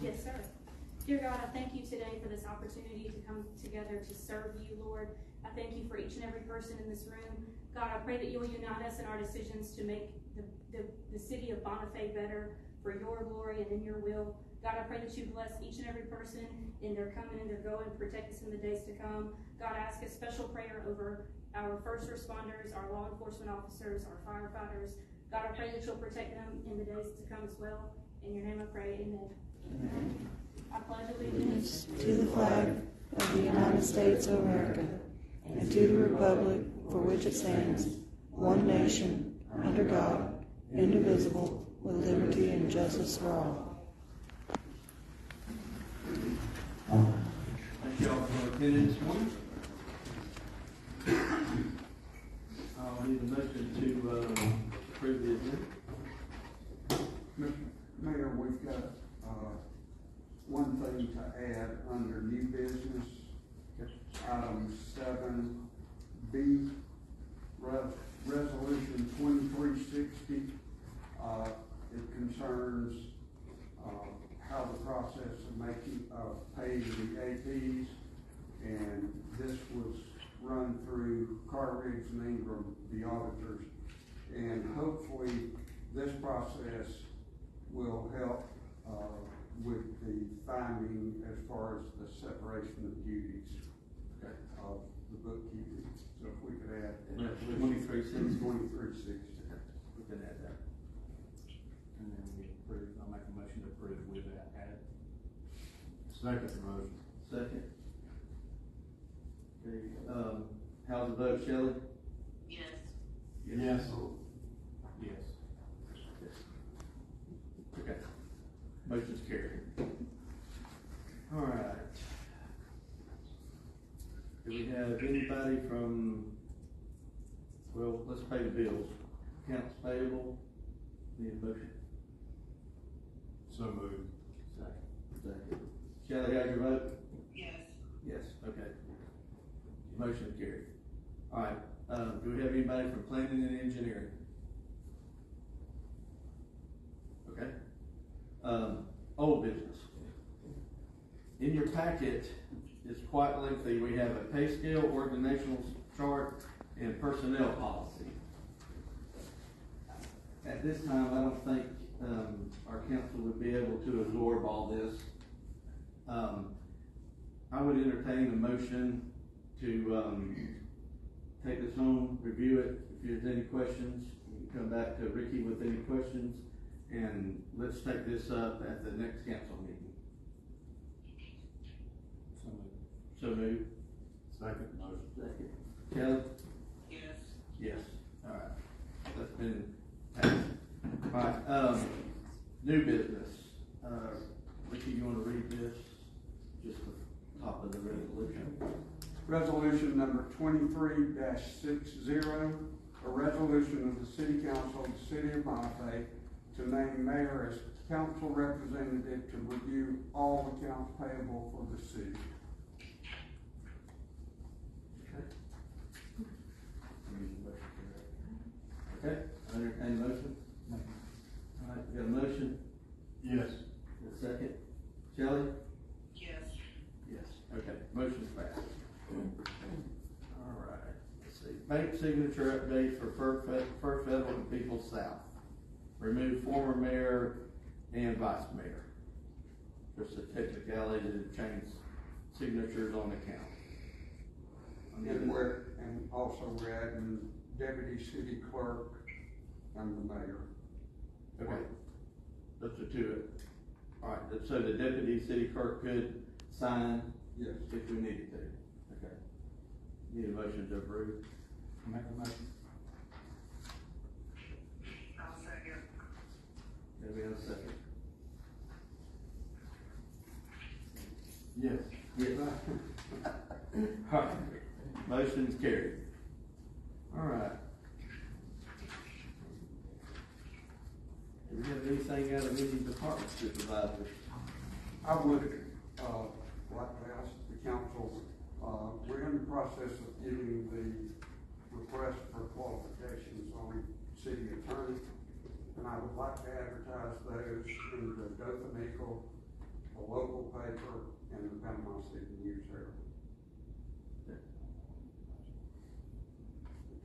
Yes, sir. Dear God, I thank you today for this opportunity to come together to serve you, Lord. I thank you for each and every person in this room. God, I pray that you will unite us in our decisions to make the city of Bonifay better for your glory and in your will. God, I pray that you bless each and every person in their coming and their going, protect us in the days to come. God, I ask a special prayer over our first responders, our law enforcement officers, our firefighters. God, I pray that you'll protect them in the days to come as well. In your name I pray, amen. Amen. I pledge allegiance to the flag of the United States of America and to the republic for which it stands, one nation, under God, indivisible, with liberty and justice for all. Thank you all for attending this morning. I'll need a motion to approve the agenda. Mr. Mayor, we've got one thing to add under new business, item 7B, resolution 2360. It concerns how the process of paying the APs, and this was run through Carter, and Ingram, the auditors, and hopefully this process will help with the finding as far as the separation of duties of the bookkeeping. So if we could add 2360. 2360. We can add that. And then we approve. I'll make a motion to approve with that added. Second motion. Second. Okay. How's the vote, Shelley? Yes. Yes. Yes. Okay. Motion's carried. All right. Do we have anybody from, well, let's pay the bills. Accounts payable, need a motion? So moved. Second. Shelley, how's your vote? Yes. Yes, okay. Motion carried. All right, do we have anybody from planning and engineering? Okay. Old business. In your packet, it's quite lengthy. We have a pay scale, organizational chart, and personnel policy. At this time, I don't think our council would be able to absorb all this. I would entertain a motion to take this home, review it. If there's any questions, you can come back to Ricky with any questions, and let's take this up at the next council meeting. So moved. Second motion. Second. Kelly? Yes. Yes. All right. That's been passed. All right. New business. Ricky, you want to read this? Just the top of the resolution. Resolution number 23-60, a resolution of the City Council of the City of Bonifay to name mayor as council representative to review all accounts payable for the city. Okay, I entertain a motion. All right, we got a motion. Yes. A second. Shelley? Yes. Yes. Okay, motion's passed. All right, let's see. Bank signature update for First Federal and People's South. Remove former mayor and vice mayor. Just a technicality to change signatures on the count. And also we're adding deputy city clerk, and the mayor. Okay. Those are two. All right, so the deputy city clerk could sign Yes. if we needed to. Okay. Need a motion to approve. Make a motion. I'll second. Can we have a second? Yes. Yes. All right. Motion's carried. All right. Do we have anything out of any department supervisors? I would, like to ask the council, we're in the process of getting the request for qualifications on city attorney, and I would like to advertise those in the Dothan Eagle, the local paper, and the Panama City News Herald.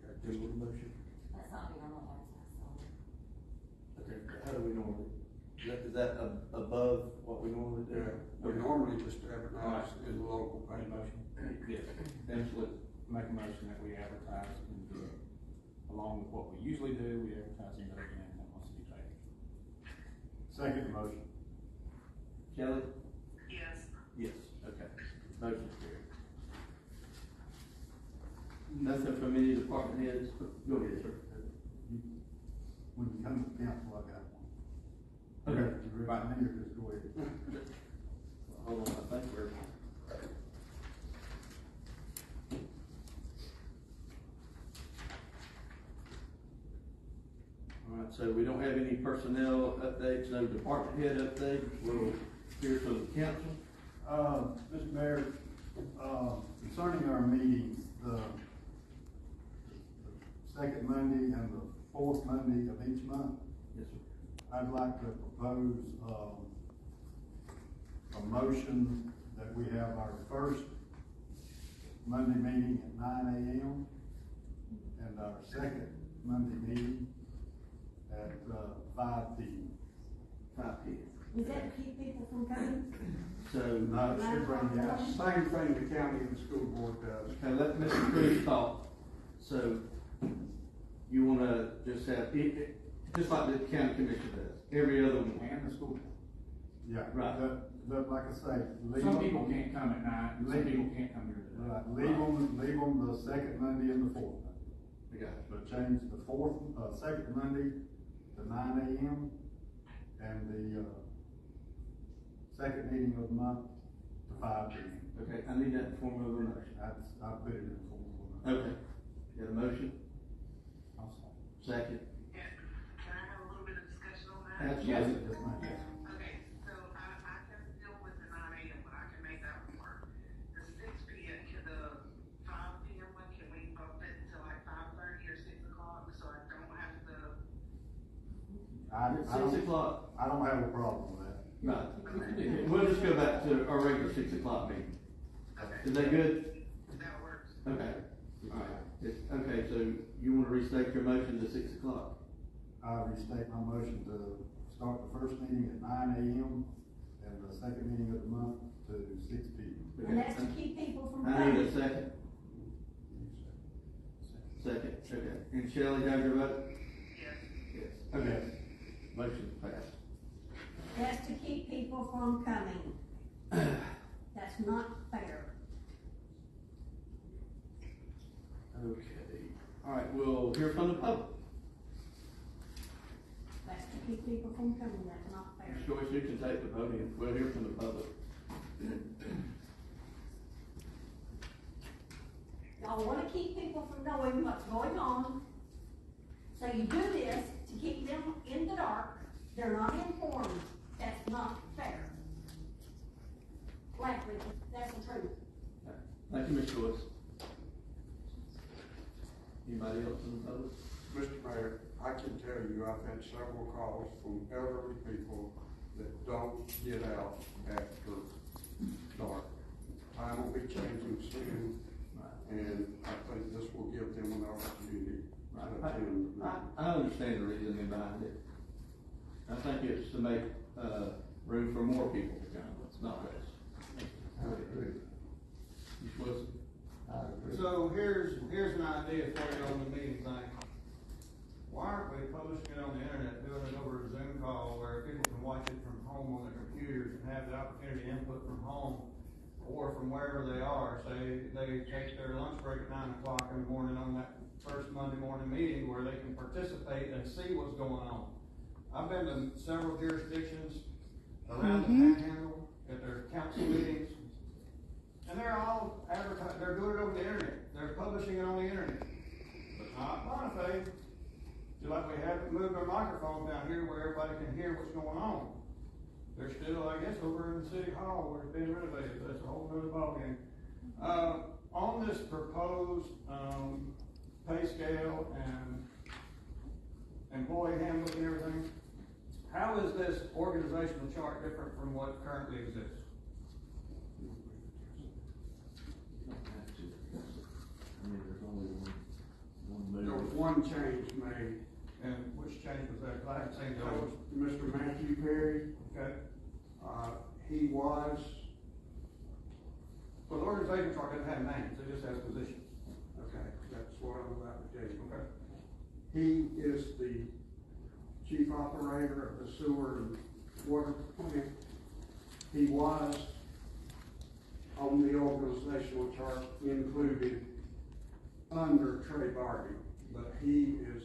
Okay, Just one motion? That's not the normal advertising. Okay, how do we normally, is that above what we normally do? Yeah, we normally just advertise in the local paper. Yes, absolutely. Make a motion that we advertise along with what we usually do, we advertise in Dothan and Panama City paper. Second motion. Kelly? Yes. Yes, okay. Motion's carried. Nothing from any department heads? Go ahead, sir. When you come to council, I got one. Okay. Right now, just go ahead. Hold on, I think we're. All right, so we don't have any personnel updates, no department head updates. We'll hear from the council. Mr. Mayor, concerning our meetings, the second Monday and the fourth Monday of each month, Yes, sir. I'd like to propose, a motion that we have our first Monday meeting at 9 a.m. and our second Monday meeting at, 5 p.m. 5 p.m. Does that keep people from coming? So, It should bring you out. Same thing the county and the school board does. okay, let Mr. Cruz talk. So, you wanna just have, just like the county commission does, every other one. And the school. Yeah. Right. But like I say, leave Some them- people can't come at night, and some people can't come here today. Right, leave them the second Monday and the fourth Monday. I got it. But change the second Monday to 9 a.m. and the, second meeting of the month to 5 p.m. Okay, I need that in form of a motion. I put it in form of a motion. Okay. Got a motion? I'll say. Second? Can I have a little bit of discussion on that? Absolutely. Yes, ma'am. Okay, so I can deal with the 9 a.m., but I can make that one work. The 6 p.m., the 5 p.m. one, can we bump it to like 5:30 or 6 o'clock, so I don't have to? I 6 don't, o'clock? I don't have a problem with that. Right. We'll just go back to our regular 6 o'clock meeting. Is that good? That works. Okay. All right. Okay, so you wanna restate your motion to 6 o'clock? I restate my motion to start the first meeting at 9 a.m. and the second meeting of the month to 6 p.m. And that's to keep people from I need a coming. second. Second, okay. And Shelley, have your vote? Yes. Yes. Okay. Motion's passed. That's to keep people from coming. That's not fair. Okay. All right, we'll hear from the public. That's to keep people from coming. That's not fair. Ms. Joyce, you can take the podium. We'll hear from the public. Y'all wanna keep people from knowing what's going on. So you do this to keep them in the dark. They're not informed. That's not fair. Flatly, that's the truth. Thank you, Ms. Joyce. Anybody else in the public? Mr. Mayor, I can tell you, I've had several calls from elderly people that don't get out after dark. Time will be changing soon, and I think this will give them an opportunity to attend. I understand the reasoning behind it. I think it's to make, room for more people to come, it's not less. Ms. Wilson? I agree. So here's an idea for you on the meeting thing. Why aren't we publishing it on the internet, doing it over a Zoom call where people can watch it from home on their computers and have the opportunity to input from home or from wherever they are? Say they take their lunch break at 9 o'clock in the morning on that first Monday morning meeting where they can participate and see what's going on. I've been to several jurisdictions around the Panhandle at their council meetings, and they're all advertising. They're doing it over the internet. They're publishing it on the internet, but not Bonifay. Just like we haven't moved our microphones down here where everybody can hear what's going on. They're still, I guess, over in the city hall where it's being renovated. That's a whole nother ballgame. On this proposed pay scale and employee handbook and everything, how is this organizational chart different from what currently exists? I mean, there's only one There move. was one change made, and which change was that? 'Cause I haven't seen Oh. those. Mr. Matthew Perry, okay, he was, well, the organization chart doesn't have names, it just has positions. Okay, that's what I'm about to tell you. Okay. He is the chief operator of the sewer and water plant. He was on the organizational chart included under Trey Barbie, but he is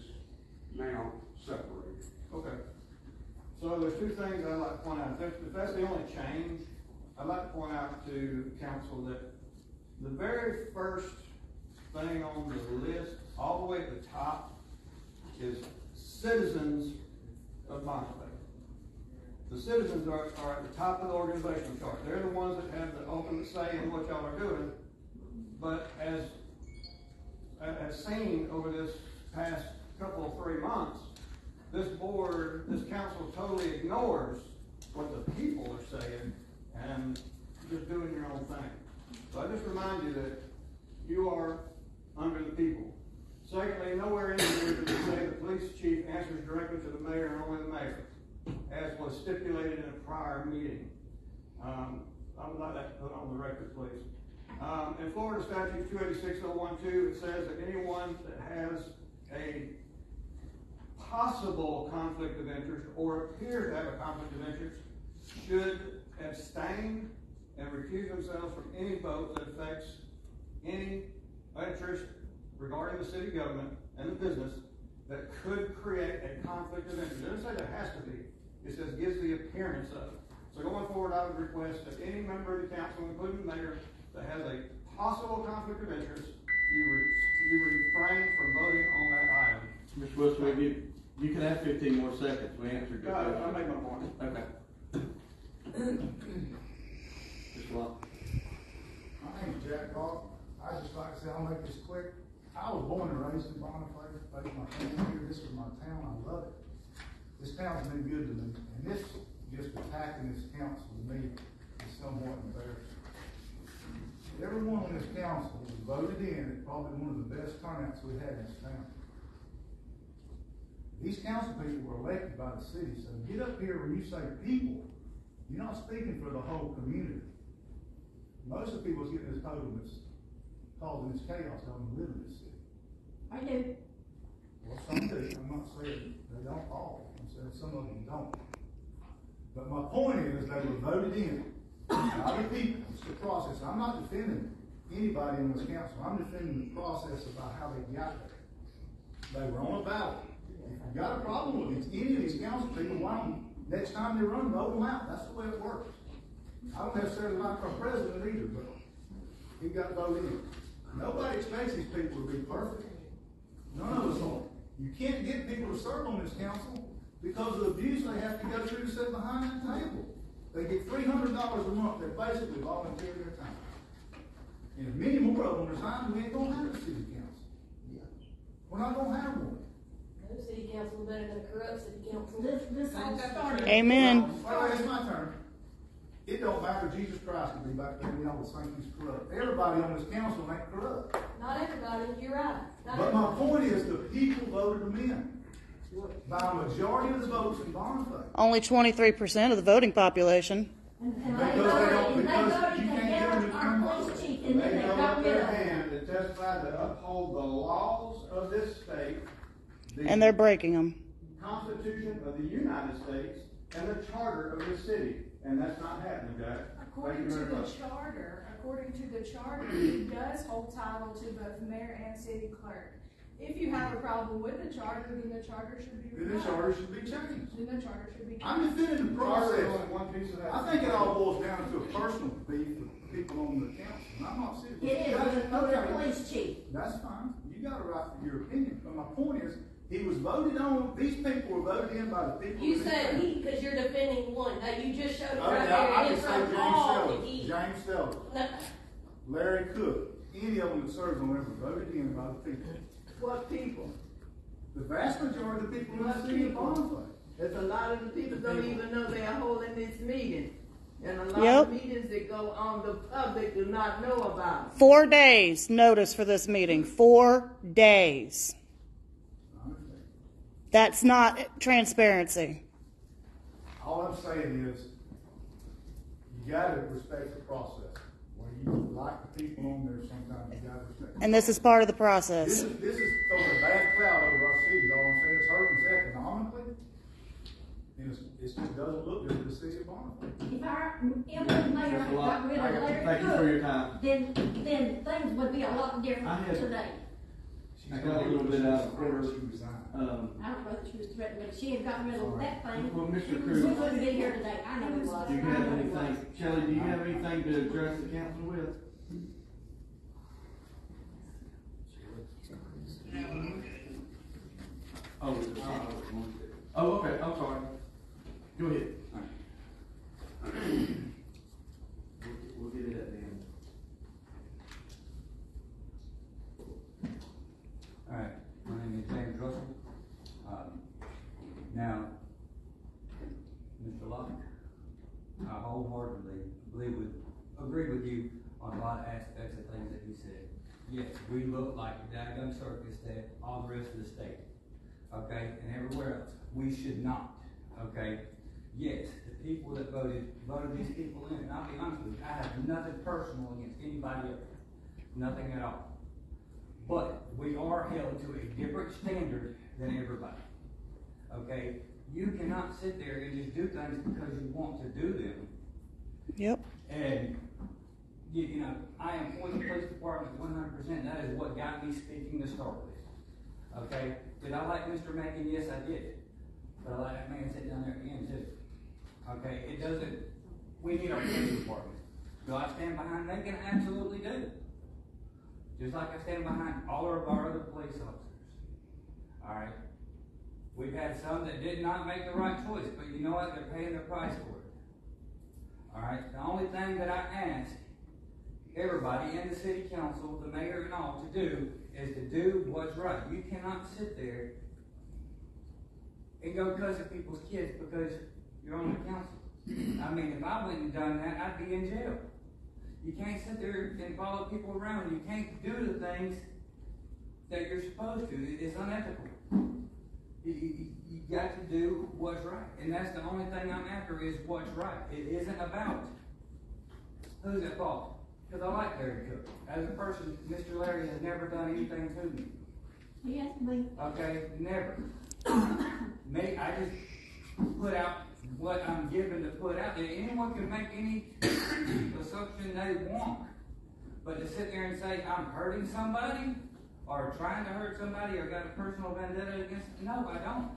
now separated. Okay. So there's two things I'd like to point out. If that's the only change, I'd like to point out to council that the very first thing on the list, all the way at the top, is citizens of Bonifay. The citizens are at the top of the organizational chart. They're the ones that have the ultimate say in what y'all are doing. But as seen over this past couple of 3 months, this board, this council totally ignores what the people are saying and just doing your own thing. So I just remind you that you are under the people. Secondly, nowhere in here does it say the police chief answers directly to the mayor and only the mayor, as was stipulated in a prior meeting. I would like that put on the record, please. In Florida statute 286.012, it says that anyone that has a possible conflict of interest or appears to have a conflict of interest should abstain and recuse themselves from any vote that affects any interest regarding the city government and the business that could create a conflict of interest. It doesn't say there has to be. It says gives the appearance of. So going forward, I would request that any member of the council, including the mayor, that has a possible conflict of interest, you refrain from voting on that item. Mr. Wilson, you can have 15 more seconds. We answered your question. I'll make my point. Okay. Mr. Locke. My name's Jack Locke. I just like to say, I'll make this quick. I was born and raised in Bonifay, raised my family here. This is my town. I love it. This town's been good to me, and this just attacking this council to me is somewhat embarrassing. Everyone on this council was voted in at probably one of the best turnouts we had in this town. These council people were elected by the city, so get up here when you say people, you're not speaking for the whole community. Most of the people that's getting this total that's causing this chaos don't live in this city. I do. Well, some do. I'm not saying they don't all. I'm saying some of them don't. But my point is they were voted in. Not the people. It's the process. I'm not defending anybody on this council. I'm defending the process about how they got there. They were on a ballot. If you got a problem with any of these council people, why don't next time they run, vote them out. That's the way it works. I don't necessarily like our president either, but he got voted in. Nobody expects these people to be perfect. None of us are. You can't get people to serve on this council because of the abuse they have to go through to sit behind that table. They get $300 a month. They basically volunteer their time. And if many more of them resign, we ain't gonna have a city council. We're not gonna have one. No city council better than a corrupt city council. This all started. Amen. Well, it's my turn. It don't matter. Jesus Christ will be back there. We always think he's corrupt. Everybody on this council ain't corrupt. Not everybody, you're right. Not But my everybody. point is the people voted them in. By a majority of the votes in Bonifay. Only 23% of the voting population. And they Because they voted, don't, and they because voted you to can't get get them to come our up. police chief, and then they They got held up rid their of him. hand laws of this state, the And they're breaking them. Constitution of the United States, and the charter of this city. And that's not happening, Jack. According to the charter, he does hold title to both mayor and city clerk. If you have a problem with the charter, then the charter should be Then the revoked. charter should be changed. Then the charter should be changed. I'm defending the Charter is process. only one piece of that. I think it all boils down to a personal beef with people on the council, and I'm not serious. It is, with the police chief. That's fine, you got a right to your opinion, but my point is, he was voted on, these people were voted in by the people. You of this said state. he, cause you're defending one, now you just showed it Oh, right yeah, there, I and can it's say from all the James he. Sellers, James Sellers, No, Larry Cook, any of them that served on there were voted in by the people. What people? The vast majority of the people in the city of Bonifay. There's a lot of the people don't even know they're holding this meeting. And a lot Yep. of meetings that go on, the public do not know about. 4 days notice for this meeting. 4 days. I understand. That's not transparency. All I'm saying is, you gotta respect the process. When you like the people on there, sometimes you gotta respect. And this is part of the This process. is throwing a bad cloud over our city, is all I'm saying. It's hurting us economically. And it just doesn't look good for the city of Bonifay. If our Emily Mayor That's a lot. got rid of Larry Thank you for your time. Then things would be a lot I different had- today. I got a little bit out of order. She resigned. I don't know that she was threatened, but she had gotten rid of that thing. Well, Mr. We Cruz, wouldn't be here today. I know it was. do you have anything, Shelley, do you have anything to address the council with? Oh, oh, okay, I'm sorry. Go ahead. We'll get it at the end. All right, my name is James Russell. Now, Mr. Locke, I wholeheartedly agree with you on a lot of aspects of things that you said. Yes, we look like a daggone circus to all the rest of the state, okay, and everywhere else. We should not, okay? Yes, the people that voted these people in, and I'll be honest with you, I have nothing personal against anybody else, nothing at all. But we are held to a different standard than everybody. Okay? You cannot sit there and just do things because you want to do them. Yep. And, you know, I employ the police department 100%. That is what got me speaking to start with. Okay? Did I like Mr. Mackin? Yes, I did. But I like that man sitting down there at the end, too. Okay? It doesn't, we need our police department. Do I stand behind Mackin? Absolutely do. Just like I stand behind all of our other police officers. Alright? We've had some that did not make the right choice, but you know what? They're paying the price for it. Alright? The only thing that I ask everybody in the city council, the mayor and all, to do is to do what's right. You cannot sit there and go cuss at people's kids because you're on the council. I mean, if I went and done that, I'd be in jail. You can't sit there and follow people around. You can't do the things that you're supposed to. It's unethical. You got to do what's right. And that's the only thing I'm after is what's right. It isn't about who's at fault. Because I like Larry Cook. As a person, Mr. Larry has never done anything to me. Yes, we. Okay? Never. Me, I just put out what I'm given to put out there. Anyone can make any assumption they want. But to sit there and say, I'm hurting somebody, or trying to hurt somebody, or got a personal vendetta against them, no, I don't.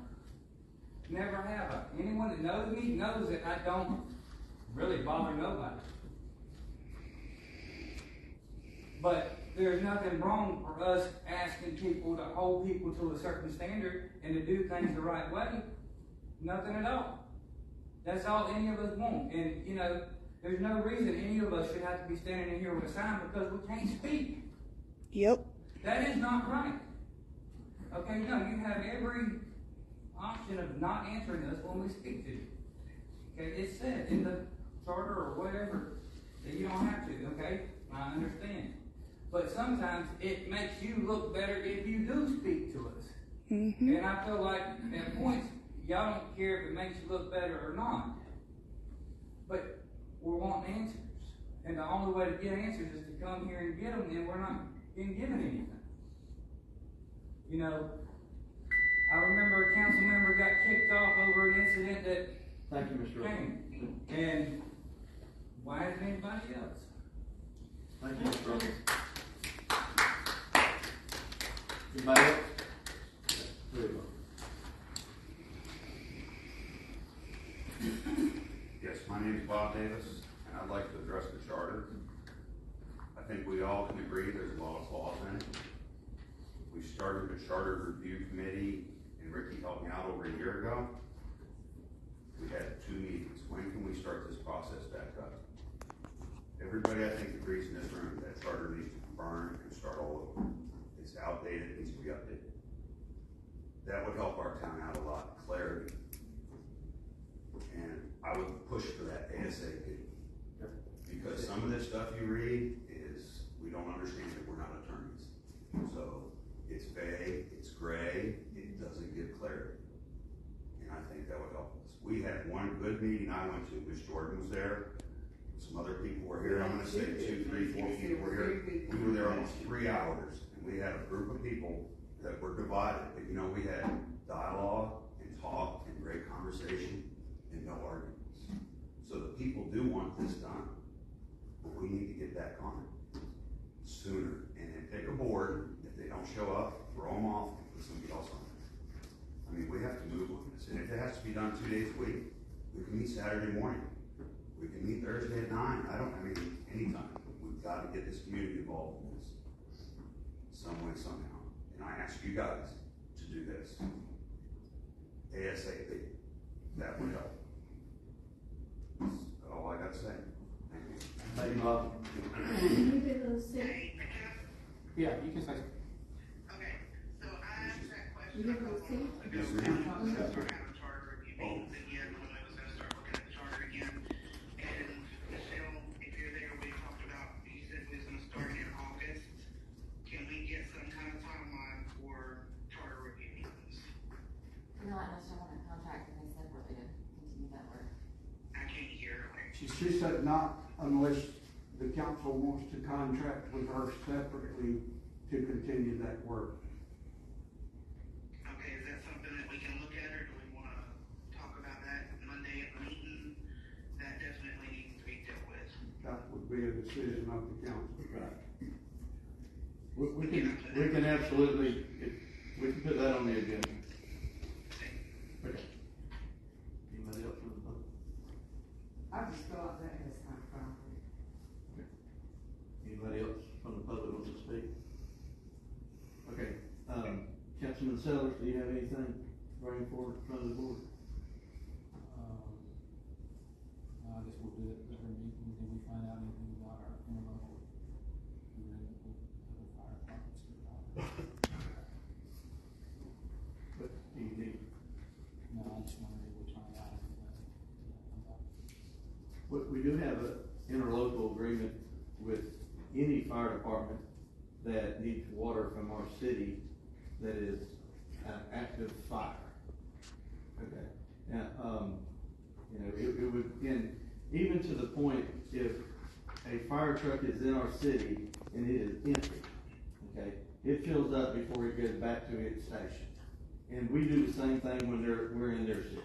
Never have I. Anyone that knows me knows that I don't really bother nobody. But there's nothing wrong for us asking people to hold people to a certain standard and to do things the right way. Nothing at all. That's all any of us want. And, you know, there's no reason any of us should have to be standing in here with a sign because we can't speak. Yep. That is not right. Okay, no, you have every option of not answering us when we speak to you. Okay, it's said in the charter or whatever that you don't have to, okay? I understand. But sometimes it makes you look better if you do speak to us. Mm-hmm. And I feel like at points, y'all don't care if it makes you look better or not. But we're wanting answers. And the only way to get answers is to come here and get them, and we're not being given anything. You know, I remember a council member got kicked off over an incident that Thank you, Mr. Russell. came. And why is anybody else? Thank you, Mr. Russell. Anybody else? There you Yes, my name is Bob Davis, and I'd like to address the charter. I think we all can agree there's a lot of flaws in it. We started the charter review committee, and Ricky helped me out over a year ago. We had 2 meetings. When can we start this process back up? Everybody, I think, agrees in this room that charter needs to burn and start all over. It's outdated, it needs to be updated. That would help our town out a lot, clarity. And I would push for that ASAP. Because some of this stuff you read is, we don't understand it, we're not attorneys. So, it's vague, it's gray, it doesn't give clarity. And I think that would help us. We had one good meeting I went to, Ms. Jordan was there, some other people were here, I'm gonna say 2, 3, 4 people were here. We were there almost 3 hours, and we had a group of people that were divided, but you know, we had dialogue and talk and great conversation and no arguments. So the people do want this done, but we need to get back on it sooner, and then pick a board. If they don't show up, throw them off and put somebody else on it. I mean, we have to move on this, and if it has to be done 2 days a week, we can meet Saturday morning. We can meet Thursday at 9. I mean, anytime. We've got to get this community involved in this some way, somehow. And I ask you guys to do this ASAP. That would help. That's all I got to say. Thank you. Thank you, Bob. Yeah, you can say. Okay, so I asked that question You a didn't couple see? months ago. Yes, When ma'am. I was gonna start having charter review meetings again, when I was gonna start looking at the charter again. And Michelle, if you're there, we talked about, you said we was gonna start in August. Can we get some kind of timeline for charter review meetings? No, unless you want to contract me separately to continue that work. I can't hear. She said not unless the council wants to contract with her separately to continue that work. Okay, is that something that we can look at, or do we wanna talk about that Monday at the meeting? That definitely needs to be dealt with. That would be a decision of the council. Right. We can absolutely, we can put that on the agenda. Okay. Anybody else want to vote? I just go out there this time, probably. Anybody else from the public want to speak? Okay, Councilman Sellers, do you have anything to bring forward in front of the board? I guess we'll do it at our meeting until we find out anything about our interlocal agreement with other fire departments. But do you need, No, I just wanted to try it out. we do have an interlocal agreement with any fire department that needs water from our city that is an active fire. Okay, now, you know, it would, and even to the point if a fire truck is in our city and it is empty, okay, it fills up before it goes back to its station. And we do the same thing when we're in their city.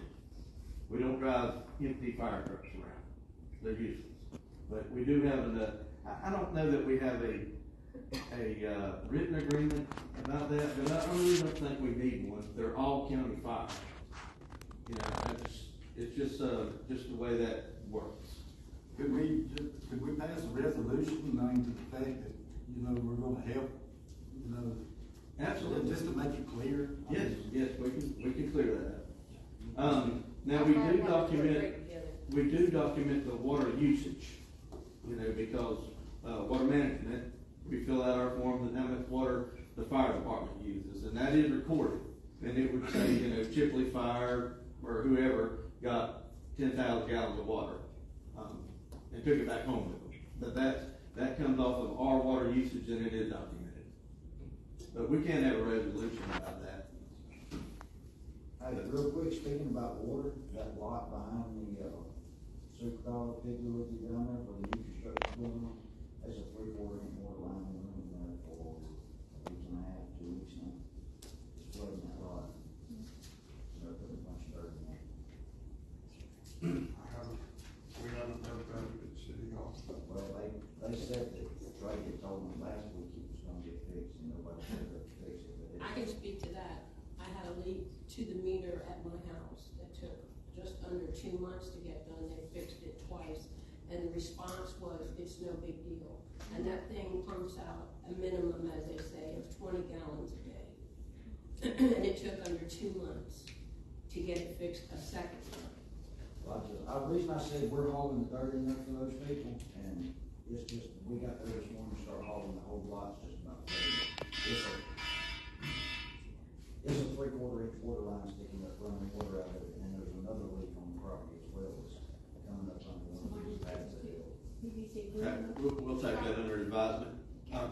We don't drive empty fire trucks around. They're useless. But we do have I don't know that we have a written agreement about that, but I really don't think we need one. They're all county fires. You know, it's just the way that works. Could we pass a resolution knowing to the fact that, you know, we're gonna help, you know? Absolutely. Just to make it clear? Yes, we can clear that up. Now we do document the water usage, you know, because, water management, we fill out our forms and how much water the fire department uses, and that is recorded. And it would say, you know, Chipley Fire or whoever got 10,000 gallons of water, and took it back home with them. But that comes off of our water usage and it is documented. But we can't have a resolution about that. Hey, real quick, speaking about water, that lot behind the, super dollar figure with you down there for the infrastructure building, there's a 3/4 inch water line running there for a week and a half, 2 weeks now. leak to the meter at my house that took just under 2 months to get done. They fixed it twice, and the response was, it's no big deal. And that thing pumps out a minimum, as they say, of 20 gallons a day. And it took under 2 months to get it fixed a second time. Well, the reason I said we're hauling the dirt in there for those people, and it's just, we got there this morning to start hauling the whole block's just about ready. It's a 3/4 inch water line sticking up, running water out of it, and there's another leak on the property as well that's coming up on one of these pads that hill. Okay, we'll take that under advisement.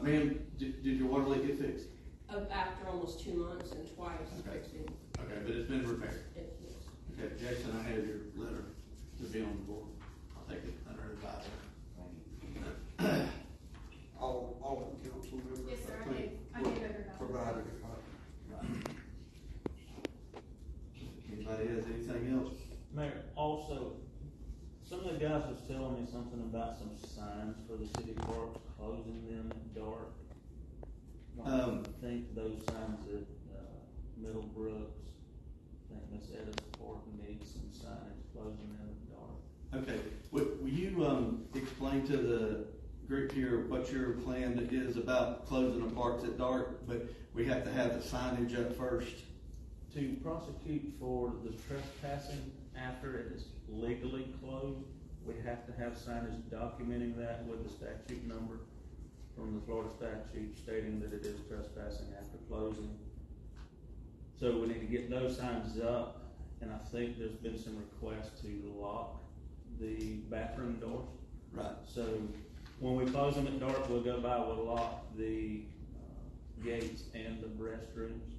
Ma'am, did your water leak get fixed? After almost 2 months and twice fixing. Okay, but it's been repaired. Yes. Okay, Jason, I have your letter to be on the board. I'll take it under advisement. All the council members, Yes, sir, I think, I gave everybody. provided a copy. Anybody has anything else? Mayor, also, some of the guys was telling me something about some signs for the city parks, closing them at dark. I think those signs at, Middlebrooks, I think Miss Edda's Park needs some signage closing them at dark. Okay, will you, explain to the group here what your plan is about closing the parks at dark, but we have to have the signage up first? To prosecute for the trespassing after it is legally closed, we have to have signage documenting that with the statute number from the Florida statute stating that it is trespassing after closing. So we need to get those signs up, and I think there's been some requests to lock the bathroom doors. Right. So when we close them at dark, we'll go by, we'll lock the gates and the restrooms.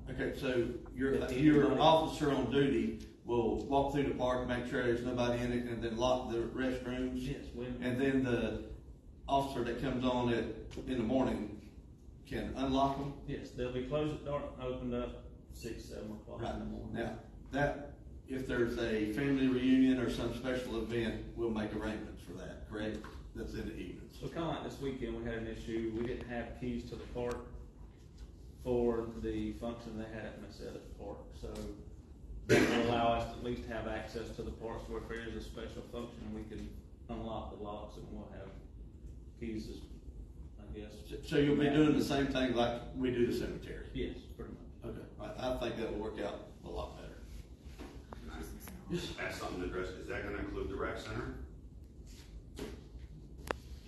Okay, so your officer on duty will walk through the park, make sure there's nobody in it, and then lock the restrooms? Yes. And then the officer that comes on in the morning can unlock them? Yes, they'll be closed at dark, opened up 6, 7 o'clock in the morning. Now, that, if there's a family reunion or some special event, we'll make arrangements for that, correct? That's in the evenings. So kind of like this weekend, we had an issue, we didn't have keys to the park for the function they had at Miss Edda's Park, so that will allow us to at least have access to the parks where if there is a special function, we can unlock the locks and we'll have keys, I guess. So you'll be doing the same thing like we do the cemetery? Yes, pretty much. Okay, I think that will work out a lot better. Can I ask something to address? Is that gonna include the rec center?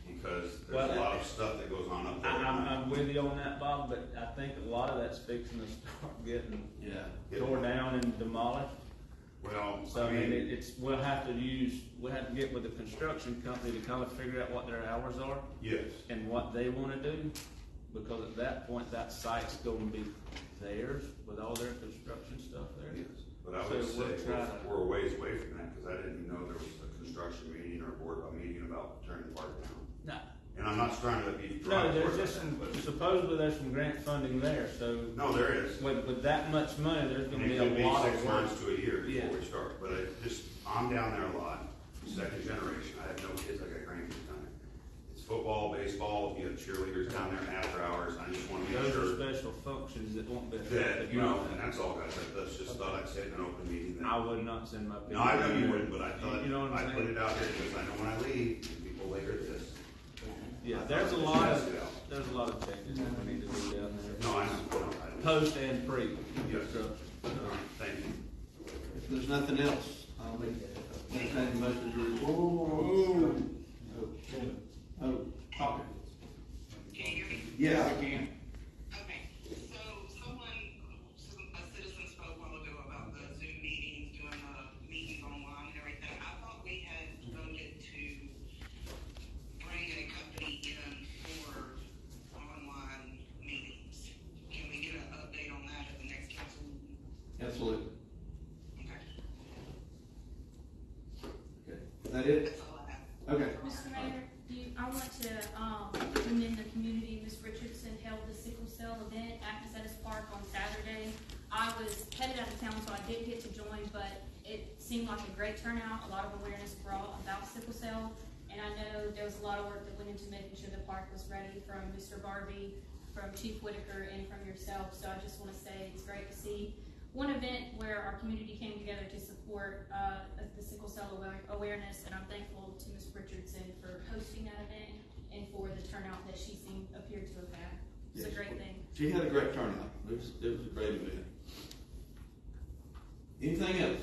Because there's a lot of stuff that goes on up there. I'm with you on that, Bob, but I think a lot of that's fixing to start getting tore down and demolished. Well, so I mean, we'll have to get with the construction company to kind of figure out what their hours are. Yes. And what they want to do, because at that point, that site's going to be theirs with all their construction stuff there. Yes. But I would say we're a ways away from that, because I didn't even know there was a construction meeting or a meeting about turning the park down. No. And I'm not trying to be. No, there's just supposedly there's some grant funding there, so. No, there is. With that much money, there's gonna be a lot of work. It could be 6 work. months to a year before we start, but I'm down there a lot, second generation, I have no kids, I got grandkids down there. It's football, baseball, you have cheerleaders down there after hours, I just wanna make sure. Those are special functions that won't be. That, you know, and that's all, guys, that's just thought I'd say in an open meeting. I would not send my. No, I know you wouldn't, but I thought, I'd put it out there, because I know when I leave, people later this. Yeah, there's a lot of changes that we need to do down there. No, I know. Post and pre. Yes. Thank you. If there's nothing else, I'll make entertain the motion to. Oh, Hawkins. Can you hear me? Yeah, I can. Okay, so a citizen spoke a while ago about the Zoom meetings, doing the meetings online and everything. I thought we had voted to bring a company in for online meetings. Can we get an update on that at the next council meeting? Absolutely. Okay. Okay, is that it? That's all I have. Okay. Mr. Mayor, I want to commend the community. Ms. Richardson held the sickle cell event at Miss Edda's Park on Saturday. I was headed out of town, so I didn't get to join, but it seemed like a great turnout, a lot of awareness brought about sickle cell, and I know there was a lot of work that went into making sure the park was ready from Mr. Barbie, from Chief Whitaker and from yourself. So I just want to say it's great to see one event where our community came together to support the sickle cell awareness, and I'm thankful to Ms. Richardson for hosting that event and for the turnout that she appeared to have had. It's a great thing. She had a great turnout. It was a great event. Anything else?